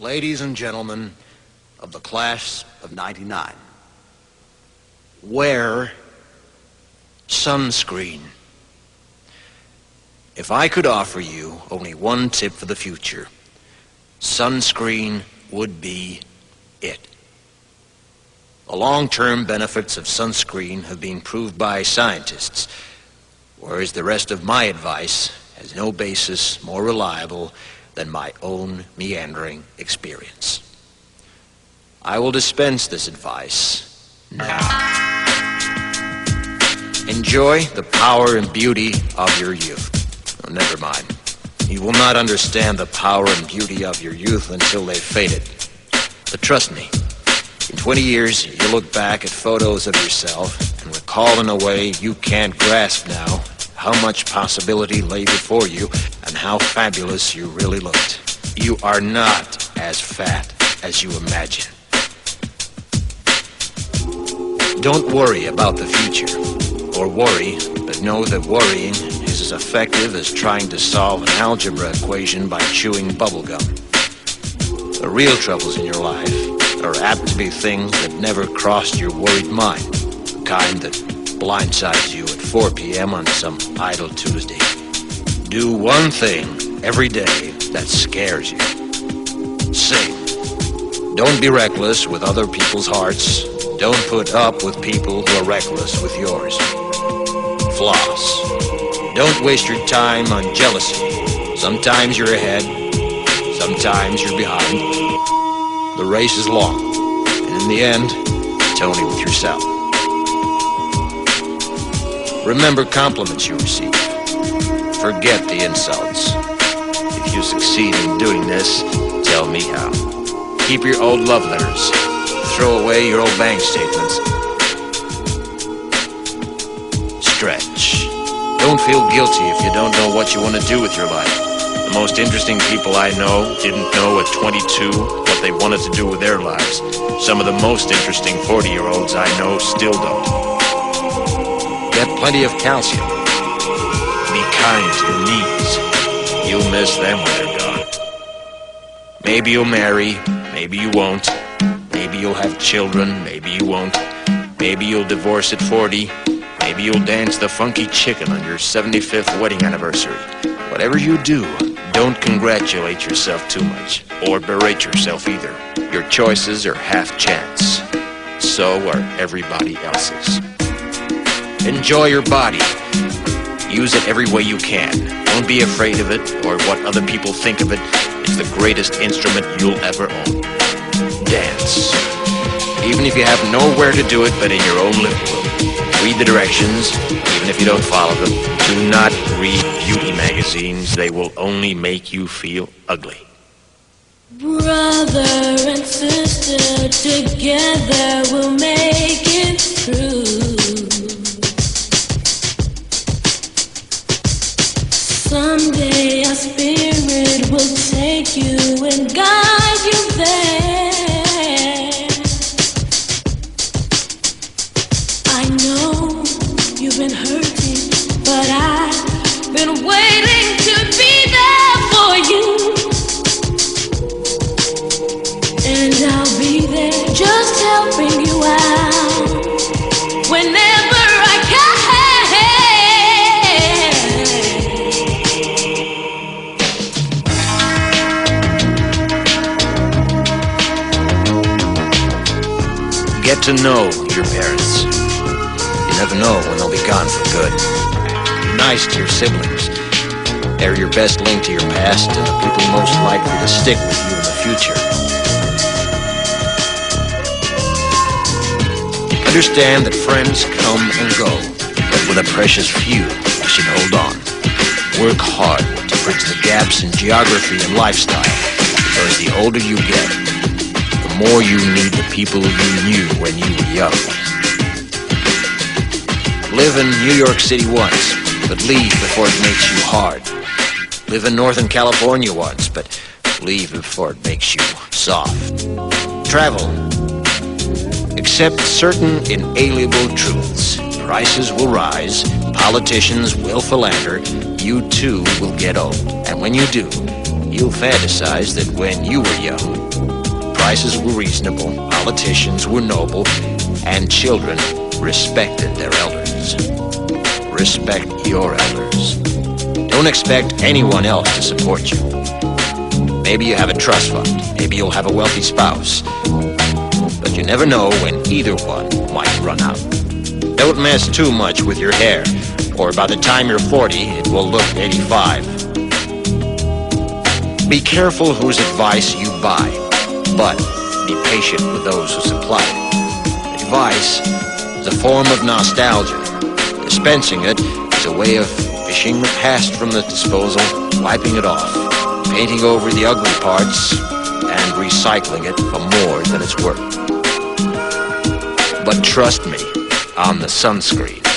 Ladies and gentlemen of the class of '99, wear sunscreen. If I could offer you only one tip for the future, sunscreen would be it. The long-term benefits of sunscreen have been proved by scientists, whereas the rest of my advice has no basis more reliable than my own meandering experience. I will dispense this advice now. Enjoy the power and beauty of your youth. Oh, never mind. You will not understand the power and beauty of your youth until they've faded. But trust me, in 20 years, you'll look back at photos of yourself and recall in a way you can't grasp now how much possibility lay before you and how fabulous you really looked. You are not as fat as you imagine. Don't worry about the future, or worry, but know that worrying is as effective as trying to solve an algebra equation by chewing bubblegum. The real troubles in your life are apt to be things that never crossed your worried mind, the kind that blindsides you at 4 p.m. on some idle Tuesday. Do one thing every day that scares you. Sing. Don't be reckless with other people's hearts. Don't put up with people who are reckless with yours. Floss. Don't waste your time on jealousy. Sometimes you're ahead, sometimes you're behind. The race is long, and in the end, it's only with yourself. Remember compliments you receive. Forget the insults. If you succeed in doing this, tell me how. Keep your old love letters. Throw away your old bank statements. Stretch. Don't feel guilty if you don't know what you want to do with your life. The most interesting people I know didn't know at 22 what they wanted to do with their lives. Some of the most interesting 40-year-olds I know still don't. Get plenty of calcium. Be kind to your knees. You'll miss them when they're gone. Maybe you'll marry, maybe you won't. Maybe you'll have children, maybe you won't. Maybe you'll divorce at 40. Maybe you'll dance the funky chicken on your 75th wedding anniversary. Whatever you do, don't congratulate yourself too much, or berate yourself either. Your choices are half chance. So are everybody else's. Enjoy your body. Use it every way you can. Don't be afraid of it or what other people think of it. It's the greatest instrument you'll ever own. Dance. Even if you have nowhere to do it but in your own living room. Read the directions, even if you don't follow them. Do not read beauty magazines. They will only make you feel ugly. Brother and sister, together we'll make it through. Someday our spirit will take you and guide you there. I know you've been hurting, but I've been waiting to be there for you. And I'll be there just helping you out whenever I can. Get to know your parents. You never know when they'll be gone for good. Be nice to your siblings. They're your best link to your past and the people most likely to stick with you in the future. Understand that friends come and go, but with a precious few, you should hold on. Work hard to bridge the gaps in geography and lifestyle, because the older you get, the more you need the people you knew when you were young. Live in New York City once, but leave before it makes you hard. Live in Northern California once, but leave before it makes you soft. Travel. Accept certain inalienable truths. Prices will rise, politicians will philander, you too will get old. And when you do, you'll fantasize that when you were young, prices were reasonable, politicians were noble, and children respected their elders. Respect your elders. Don't expect anyone else to support you. Maybe you have a trust fund. Maybe you'll have a wealthy spouse. But you never know when either one might run out. Don't mess too much with your hair, or by the time you're 40, it will look 85. Be careful whose advice you buy, but be patient with those who supply it. Advice is a form of nostalgia. Dispensing it is a way of fishing the past from the disposal, wiping it off, painting over the ugly parts, and recycling it for more than it's worth. But trust me on the sunscreen.